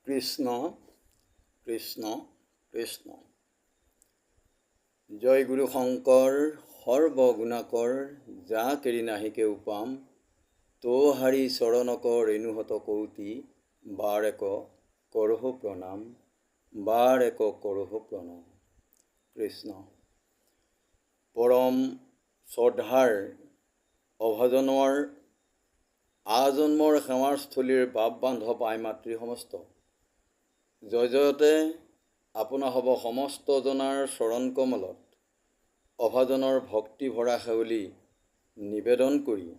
কৃষ্ণ কৃষ্ণ কৃষ্ণ। জয় গুৰু শংকৰ সৰ্বগুণাকৰ, যা কেৰি নাহিকে উপাম, তো হাৰি চৰণক ৰেণুহত কৌতি, বাৰ এক কৰহ প্ৰণাম, বাৰ এক কৰহ প্ৰণাম। কৃষ্ণ। পৰম শ্ৰদ্ধাৰ অভাজনৰ আজন্মৰ সেৱাৰস্থলীৰ বাপ বান্ধৱ আই মাতৃ সমস্ত, জয় জয়তে আপোনা হ'ব সমস্ত জনাৰ চৰণ কমলত, অভাজনৰ ভক্তি ভৰা সেৱলী নিবেদন কৰি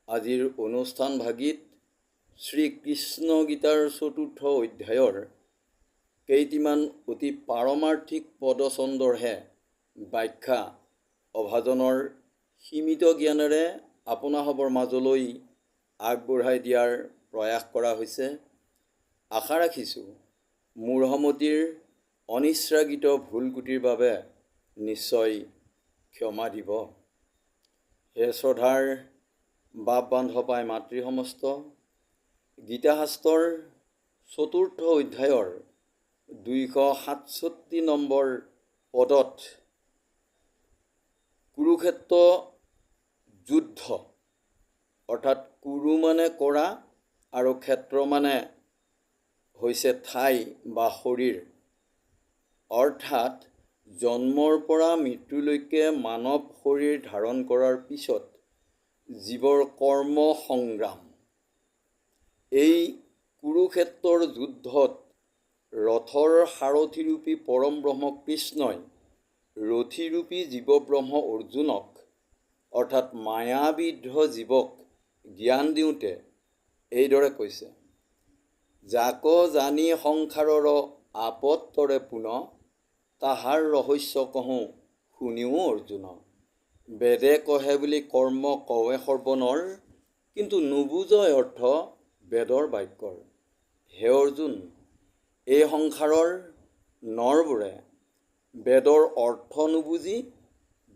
আজিৰ অনুষ্ঠান ভাগিত শ্ৰীকৃষ্ণ গীতাৰ ৪ৰ্থ অধ্যায়ৰ কেইটিমান অতি পাৰমাৰ্থিক পদচন্দৰহে ব্যাখ্যা অভাজনৰ সীমিত জ্ঞানেৰে আপোনা হ'বৰ মাজলৈ আগবঢ়াই দিয়াৰ প্ৰয়াস কৰা হৈছে। আশা ৰাখিছোঁ মূঢ়মতিৰ অনিশ্ৰাগিত ভুলকুটিৰ বাবে নিশ্চয় ক্ষমা দিব। হে শ্ৰদ্ধাৰ বাপ বান্ধৱ আই মাতৃ সমস্ত, গীতাশাস্ত্ৰৰ ৪ৰ্থ অধ্যায়ৰ ২৬৭ নম্বৰ পদত কুৰুক্ষেত্ৰ যুদ্ধ, অৰ্থাৎ কুৰু মানে কৰা আৰু ক্ষেত্ৰ মানে হৈছে ঠাই বা শৰীৰ, অৰ্থাৎ জন্মৰ পৰা মৃত্যুলৈকে মানৱ শৰীৰ ধাৰণ কৰাৰ পিছত জীৱৰ কৰ্ম সংগ্ৰাম। এই কুৰুক্ষেত্ৰৰ যুদ্ধত ৰথৰ সাৰথিৰূপী পৰম ব্ৰহ্ম কৃষ্ণই ৰথিৰূপী জীৱব্ৰহ্ম অৰ্জুনক, অৰ্থাৎ মায়াবিদ্ধ জীৱক জ্ঞান দিওঁতে এইদৰে কৈছে, যাক জানি সংসাৰৰ আপত্তৰে পুন, তাহাৰ ৰহস্য কহোঁ শুনিও অৰ্জুন। বেদে কহে বুলি কৰ্ম কৱে সৰ্বনৰ, কিন্তু নুবুজয় অৰ্থ বেদৰ বাক্যৰ। হে অৰ্জুন, এই সংসাৰৰ নৰবোৰে বেদৰ অৰ্থ নুবুজি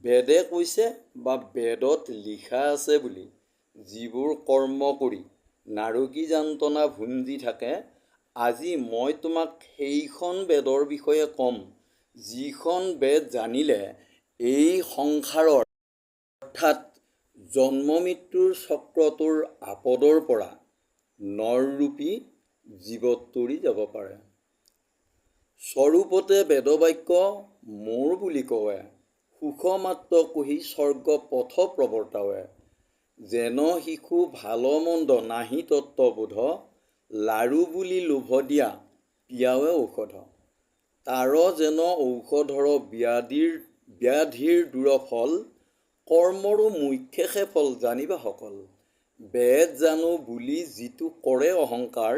বেদে কৈছে বা বেদত লিখা আছে বুলি যিবোৰ কৰ্ম কৰি নাৰকী যান্তনা ভুঞ্জি থাকে, আজি মই তোমাক সেইখন বেদৰ বিষয়ে ক'ম, যিখন বেদ জানিলে এই সংসাৰৰ অৰ্থাৎ জন্ম মৃত্যুৰ চক্ৰটোৰ আপদৰ পৰা নৰৰূপী জীৱত তৰি যাব পাৰে। স্বৰূপতে বেদবাক্য মোৰ বুলি কৱে, সুখ মাত্ৰ কহি স্বৰ্গ পথ প্ৰৱৰ্তাৱে। যেন শিশু ভাল মন্দ নাহি তত্ত্ববোধ, লাৰু বুলি লোভ দিয়া পিয়াৱে ঔষধ। তাৰ যেন ঔষধৰ ব্যাধিৰ দূৰ ফল, কৰ্মৰো মুখ্যে ফল জানিবা সকল। বেদ জানো বুলি যিটো কৰে অহংকাৰ,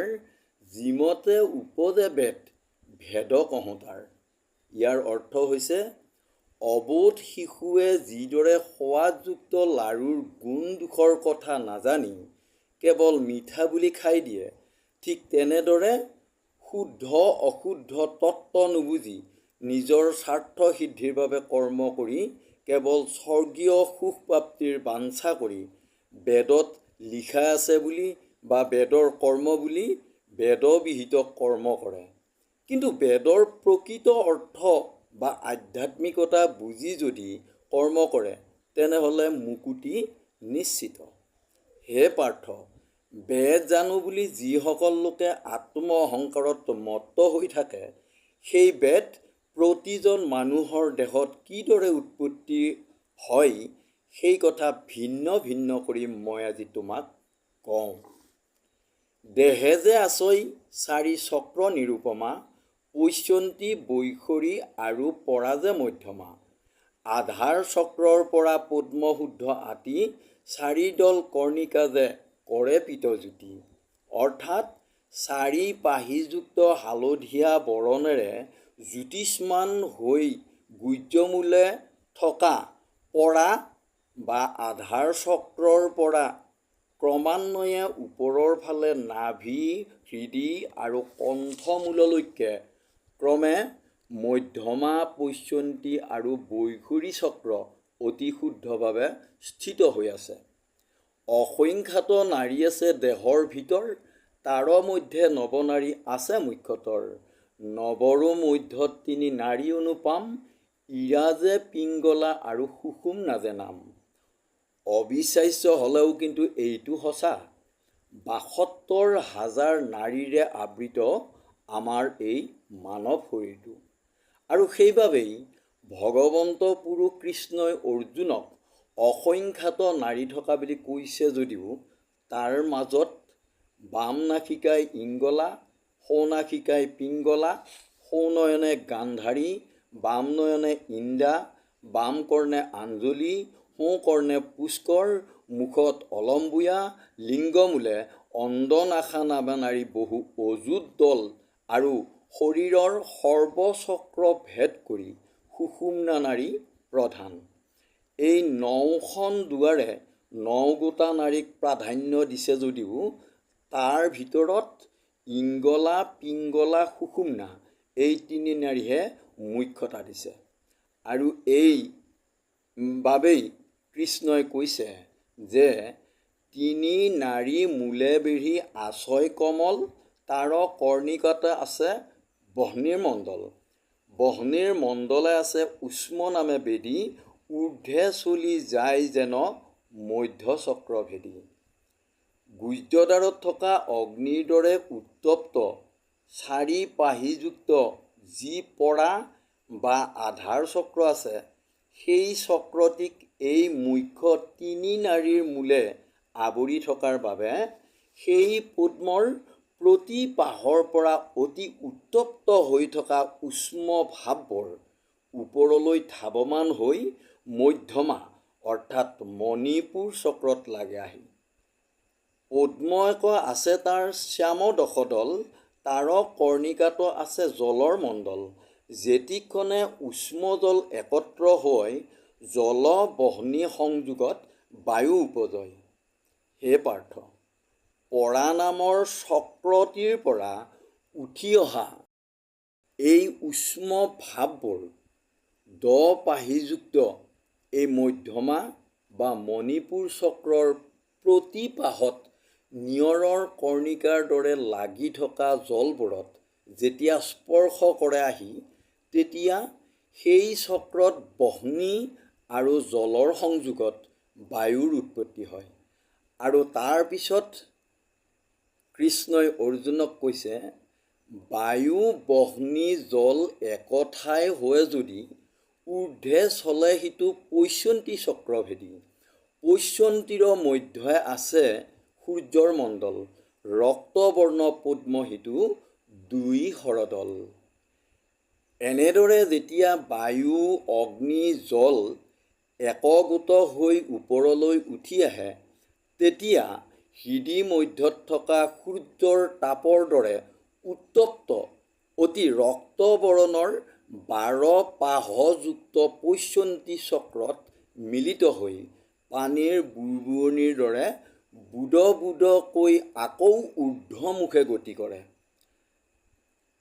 যিমতে উপজে বেদ ভেদ কহোঁ তাৰ। ইয়াৰ অৰ্থ হৈছে, অবোধ শিশুৱে যিদৰে সোৱাদযুক্ত লাৰুৰ গুণ দুখৰ কথা নাজানি কেৱল মিঠা বুলি খাই দিয়ে, ঠিক তেনেদৰে শুদ্ধ অশুদ্ধ তত্ত্ব নুবুজি নিজৰ স্বাৰ্থ সিদ্ধিৰ বাবে কৰ্ম কৰি কেৱল স্বৰ্গীয় সুখ প্ৰাপ্তিৰ বাঞ্ছা কৰি বেদত লিখা আছে বুলি বা বেদৰ কৰ্ম বুলি বেদবিহিত কৰ্ম কৰে। কিন্তু বেদৰ প্ৰকৃত অৰ্থ বা আধ্যাত্মিকতা বুজি যদি কৰ্ম কৰে, তেনেহ'লে মুকুতি নিশ্চিত। হে পাৰ্থ, বেদ জানো বুলি যিসকল লোকে আত্ম অহংকাৰত মত্ত হৈ থাকে, সেই বেদ প্ৰতিজন মানুহৰ দেহত কিদৰে উৎপত্তি হয়, সেই কথা ভিন্ন ভিন্ন কৰি মই আজি তোমাক কওঁ। দেহে যে আছই চাৰি চক্ৰ নিৰূপমা, পশ্যন্তী বৈখৰী আৰু পৰা যে মধ্যমা। আধাৰ চক্ৰৰ পৰা পদ্মশুদ্ধ আতি, চাৰিডল কৰ্ণিকা যে কৰে পীতজ্যোতি। অৰ্থাৎ চাৰি পাহিযুক্ত হালধীয়া বৰণেৰে জ্যোতিষ্মান হৈ গুহ্যমূলে থকা পৰা বা আধাৰ চক্ৰৰ পৰা ক্ৰমান্বয়ে ওপৰৰ ফালে নাভি, হৃদি আৰু কণ্ঠমূললৈকে ক্ৰমে মধ্যমা, পশ্যন্তী আৰু বৈখৰী চক্ৰ অতি শুদ্ধভাৱে স্থিত হৈ আছে। অসংখ্যাত নাৰী আছে দেহৰ ভিতৰ, তাৰ মধ্যে নবনাৰী আছে মুখ্যতৰ। নবৰো মধ্যত তিনি নাৰী অনুপাম, ইৰাজে পিংগলা আৰু সুষুম্না যে নাম। অবিশ্বাস্য হ'লেও কিন্তু এইটো সঁচা। ৭২,০০০ নাৰীৰে আবৃত আমাৰ এই মানৱ শৰীৰটো। আৰু সেইবাবেই ভগৱন্ত পুৰুষ কৃষ্ণই অৰ্জুনক অসংখ্যাত নাৰী থকা বুলি কৈছে যদিও তাৰ মাজত বাম নাসিকাই ইংগলা, সৌনাসিকাই পিংগলা, সৌনয়নে গান্ধাৰী, বাম নয়নে ইন্দা, বাম কৰ্ণে আঞ্জলি, সোঁকৰ্ণে পুষ্কৰ, মুখত অলম্বুয়া, লিংগমূলে অন্দনাশা নামা নাৰী বহু অযুত দল আৰু শৰীৰৰ সৰ্বচক্ৰ ভেদ কৰি সুষুম্না নাৰী প্ৰধান। এই ৯খন দুৱাৰে ৯গোটা নাৰীক প্ৰাধান্য দিছে যদিও তাৰ ভিতৰত ইংগলা, পিংগলা, সুষুম্না এই তিনি নাৰীহে মুখ্যতা দিছে। আৰু এই বাবেই কৃষ্ণই কৈছে যে তিনি নাৰী মূলে বেঢ়ি আছয় কমল, তাৰ কৰ্ণিকাতে আছে বহ্নিৰ মণ্ডল। বহ্নিৰ মণ্ডলে আছে উষ্ম নামে বেদী, ঊৰ্ধে চলি যায় যেন মধ্যচক্ৰ ভেদী। গুহ্যদ্বাৰত থকা অগ্নিৰ দৰে উত্তপ্ত ৪ পাহিযুক্ত যি পৰা বা আধাৰ চক্ৰ আছে, সেই চক্ৰটিক এই মুখ্য তিনি নাৰীৰ মূলে আৱৰি থকাৰ বাবে সেই পদ্মৰ প্ৰতি পাহৰ পৰা অতি উত্তপ্ত হৈ থকা উষ্ম ভাৱবোৰ ওপৰলৈ ধাৱমান হৈ মধ্যমা অৰ্থাৎ মণিপুৰ চক্ৰত লাগে আহি। পদ্ম এক আছে তাৰ শ্যাম দশদল, তাৰ কৰ্ণিকাতো আছে জলৰ মণ্ডল। যেতিক্ষণে উষ্ম জল একত্ৰ হৈ জল বহ্নি সংযোগত বায়ু উপজয়। হে পাৰ্থ, পৰা নামৰ চক্ৰটিৰ পৰা উঠি অহা এই উষ্ম ভাৱবোৰ ১০ পাহিযুক্ত এই মধ্যমা বা মণিপুৰ চক্ৰৰ প্ৰতি পাহত নিয়ৰৰ কৰ্ণিকাৰ দৰে লাগি থকা জলবোৰত যেতিয়া স্পৰ্শ কৰে আহি, তেতিয়া সেই চক্ৰত বহ্নি আৰু জলৰ সংযোগত বায়ুৰ উৎপত্তি হয়। আৰু তাৰ পিছত কৃষ্ণই অৰ্জুনক কৈছে, বায়ু বহ্নি জল একঠাই হয় যদি ঊৰ্ধে চলে সিটো পৈশন্তী চক্ৰভেদী। পৈশন্তীৰ মধ্যে আছে সূৰ্যৰ মণ্ডল, ৰক্তবৰ্ণ পদ্ম সিটো ২ শৰদল। এনেদৰে যেতিয়া বায়ু, অগ্নি, জল একগোট হৈ ওপৰলৈ উঠি আহে, তেতিয়া হৃদি মধ্যত থকা সূৰ্যৰ তাপৰ দৰে উত্তপ্ত অতি ৰক্তবৰণৰ ১২ পাহযুক্ত পৈশন্তী চক্ৰত মিলিত হৈ পানীৰ বুৰবুৰণিৰ দৰে বুদ বুদকৈ আকৌ ঊৰ্ধ্বমুখে গতি কৰে।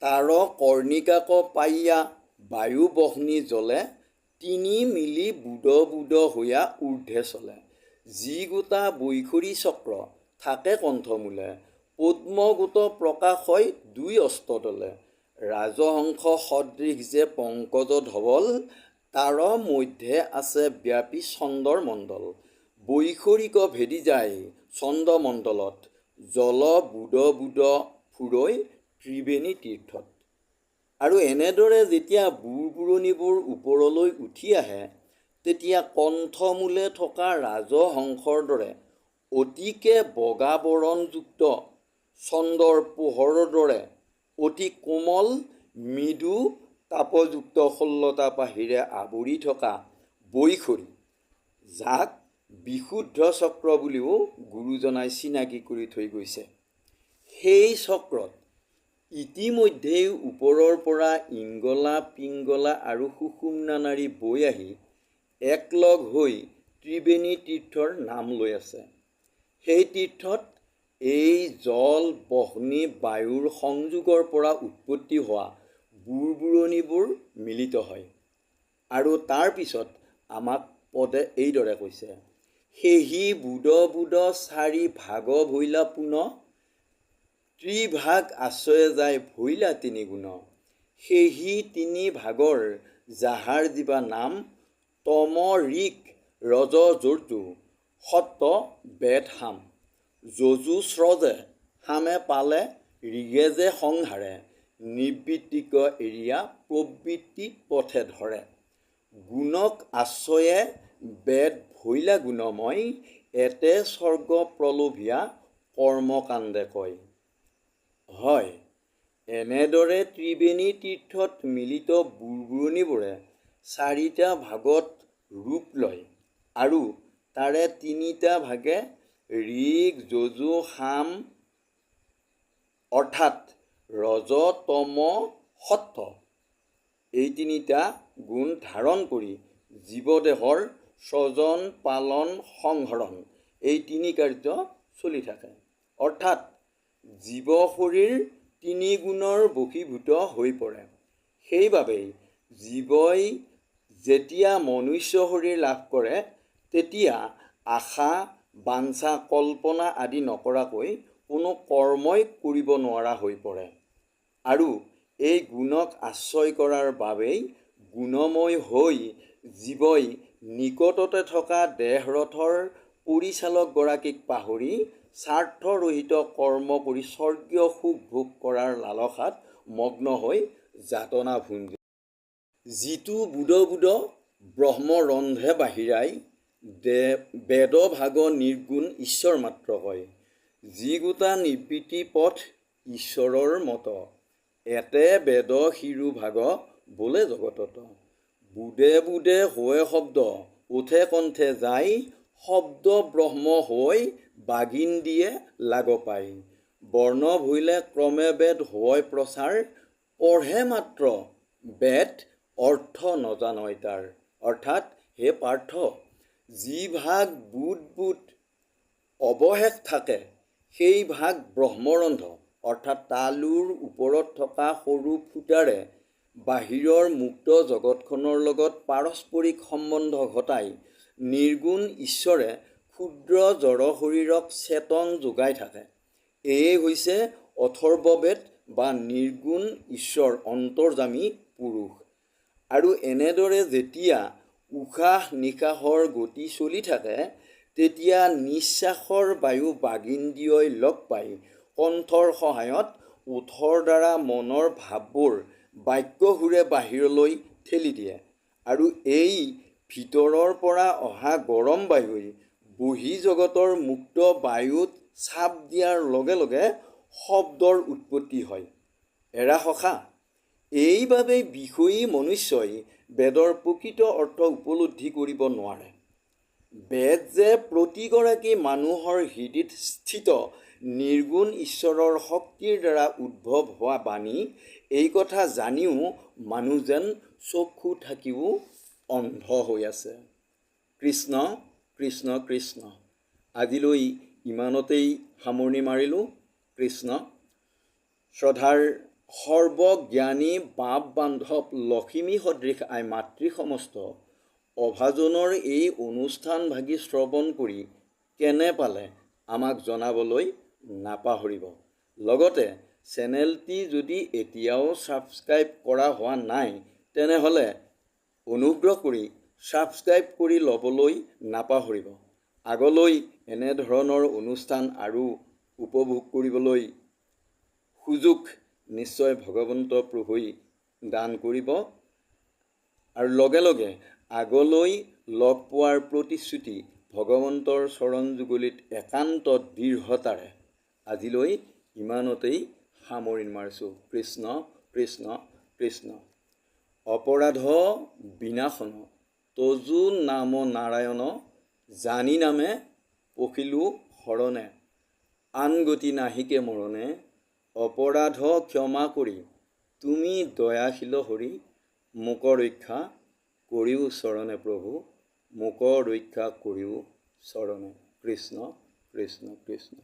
তাৰ কৰ্ণিকাক পাইয়া বায়ু বহ্নি জলে তিনি মিলি বুদ বুদ হৈয়া ঊৰ্ধে চলে। যি গোটা বৈখৰী চক্ৰ থাকে কণ্ঠমূলে, পদ্মগোট প্ৰকাশ হয় ২ অস্তদলে। ৰাজহংস সদৃশ যে পংকজ ধৱল, তাৰ মধ্যে আছে ব্যাপী চন্দৰ মণ্ডল। বৈখৰীক ভেদি যায় চন্দ্ৰমণ্ডলত, জল বুদ বুদ ফুৰৈ ত্ৰিবেণী তীৰ্থত। আৰু এনেদৰে যেতিয়া বুৰবুৰণিবোৰ ওপৰলৈ উঠি আহে, তেতিয়া কণ্ঠমূলে থকা ৰাজহংসৰ দৰে অতিকে বগা বৰণযুক্ত চন্দ্ৰৰ পোহৰৰ দৰে অতি কোমল মৃদু তাপযুক্ত ১৬টা পাহিৰে আৱৰি থকা বৈখৰী, যাক বিশুদ্ধ চক্ৰ বুলিও গুৰুজনাই চিনাকি কৰি থৈ গৈছে, সেই চক্ৰত ইতিমধ্যেই ওপৰৰ পৰা ইংগলা, পিংগলা আৰু সুষুম্না নাৰী বৈ আহি একলগ হৈ ত্ৰিবেণী তীৰ্থৰ নাম লৈ আছে। সেই তীৰ্থত এই জল, বহ্নি, বায়ুৰ সংযোগৰ পৰা উৎপত্তি হোৱা বুৰবুৰণিবোৰ মিলিত হয়। আৰু তাৰ পিছত আমাক পদে এইদৰে কৈছে, সেহি বুদ বুদ ৪ ভাগ ভৈলা পুন, ত্ৰিভাগ আশ্ৰয়ে যায় ভৈলা তিনি গুণ, সেহি তিনি ভাগৰ যাহাৰ দিবা নাম, তম ঋক ৰজ যজু সত্ত বেদ হাম, যজু স্ৰজে হামে পালে ঋগে যে সংহাৰে, নিবৃত্তিক এৰিয়া প্ৰবৃত্তি পথে ধৰে। গুণক আশ্ৰয়ে বেদ ভৈলা গুণময়, এতে স্বৰ্গ প্ৰলোভীয়া কৰ্মকাণ্ডে কয়। হয়, এনেদৰে ত্ৰিবেণী তীৰ্থত মিলিত বুৰবুৰণিবোৰে চাৰিটা ভাগত ৰূপ লয় আৰু তাৰে তিনিটা ভাগে ঋগ যজু সাম অৰ্থাৎ ৰজ তম সত্ত এই তিনিটা গুণ ধাৰণ কৰি জীৱদেহৰ স্বজন পালন সংহৰণ এই তিনি কাৰ্য চলি থাকে। অৰ্থাৎ জীৱ শৰীৰ তিনি গুণৰ বশীভূত হৈ পৰে। সেইবাবেই জীৱই যেতিয়া মনুষ্য শৰীৰ লাভ কৰে তেতিয়া আশা বাঞ্ছা কল্পনা আদি নকৰাকৈ কোনো কৰ্মই কৰিব নোৱাৰা হৈ পৰে আৰু এই গুণক আশ্ৰয় কৰাৰ বাবেই গুণময় হৈ জীৱই নিকটতে থকা দেহৰথৰ পৰিচালকগৰাকীক পাহৰি স্বাৰ্থৰহিত কৰ্ম কৰি স্বৰ্গীয় সুখ ভোগ কৰাৰ লালসাত মগ্ন হৈ যাতনা ভুঞ্জে। যিটো বুধ ব্ৰহ্ম ৰন্ধে বাহিৰাই, বেদ ভাগ নিৰ্গুণ ঈশ্বৰ মাত্ৰ কয়। যি গোটা নিবৃত্তি পথ ঈশ্বৰৰ মত, এতে বেদ শিৰো ভাগ বোলে জগতত। বুধে বুধে হৈ শব্দ উঠে কণ্ঠে যায়, শব্দ ব্ৰহ্ম হৈ বাগিন দিয়ে লাগ পাই। বৰ্ণ ভৈলে ক্ৰমে বেদ হয় প্ৰচাৰ, পঢ়ে মাত্ৰ বেদ অৰ্থ নজানয় তাৰ। অৰ্থাৎ হে পাৰ্থ, যি ভাগ বুধ অৱশেষ থাকে সেই ভাগ ব্ৰহ্মৰন্ধ অৰ্থাৎ তালুৰ ওপৰত থকা সৰু ফুটাৰে বাহিৰৰ মুক্ত জগতখনৰ লগত পাৰস্পৰিক সম্বন্ধ ঘটাই নিৰ্গুণ ঈশ্বৰে ক্ষুদ্ৰ জড় শৰীৰক চেতন যোগাই থাকে। এয়ে হৈছে অথৰ্ববেদ বা নিৰ্গুণ ঈশ্বৰ অন্তৰ্যামী পুৰুষ। আৰু এনেদৰে যেতিয়া উশাহ নিশাহৰ গতি চলি থাকে তেতিয়া নিশ্বাসৰ বায়ু বাগিন্দ্ৰিয়ই লগ পাই কণ্ঠৰ সহায়ত ওঠৰ দ্বাৰা মনৰ ভাৱবোৰ বাক্যসুৰে বাহিৰলৈ ঠেলি দিয়ে আৰু এই ভিতৰৰ পৰা অহা গৰম বায়ুই বহিঃজগতৰ মুক্ত বায়ুত চাপ দিয়াৰ লগে লগে শব্দৰ উৎপত্তি হয়। এৰা সখা, এইবাবেই বিষয়ী মনুষ্যই বেদৰ প্ৰকৃত অৰ্থ উপলব্ধি কৰিব নোৱাৰে। বেদ যে প্ৰতিগৰাকী মানুহৰ হৃদয়ত স্থিত নিৰ্গুণ ঈশ্বৰৰ শক্তিৰ দ্বাৰা উদ্ভৱ হোৱা বাণী, এই কথা জানিও মানুহ যেন চক্ষু থাকিও অন্ধ হৈ আছে। কৃষ্ণ কৃষ্ণ কৃষ্ণ। আজিলৈ ইমানতেই সামৰণি মাৰিলোঁ। কৃষ্ণ। শ্ৰদ্ধাৰ সৰ্বজ্ঞানী বাপ বান্ধৱ লখিমী সদৃশ আই মাতৃ সমস্ত অভাজনৰ এই অনুষ্ঠান ভাগি শ্ৰৱণ কৰি কেনে পালে আমাক জনাবলৈ নাপাহৰিব। লগতে চেনেলটি যদি এতিয়াও ছাবস্ক্ৰাইব কৰা হোৱা নাই তেনেহ'লে অনুগ্ৰহ কৰি ছাবস্ক্ৰাইব কৰি ল'বলৈ নাপাহৰিব। আগলৈ এনেধৰণৰ অনুষ্ঠান আৰু উপভোগ কৰিবলৈ সুযোগ নিশ্চয় ভগৱন্ত প্ৰভুই দান কৰিব আৰু লগে লগে আগলৈ লগ পোৱাৰ প্ৰতিশ্ৰুতি ভগৱন্তৰ চৰণ যুগলিত একান্ত দৃঢ়তাৰে আজিলৈ ইমানতেই সামৰণি মাৰিছোঁ। কৃষ্ণ কৃষ্ণ কৃষ্ণ। অপৰাধ বিনাশন তজু নাম নাৰায়ণ, জানি নামে পখিলো শৰণে, আন গতি নাহিকে মৰণে, অপৰাধ ক্ষমা কৰি তুমি দয়াশীল হৰি, মোক ৰক্ষা কৰিও চৰণে প্ৰভু, মোক ৰক্ষা কৰিও চৰণে। কৃষ্ণ কৃষ্ণ কৃষ্ণ।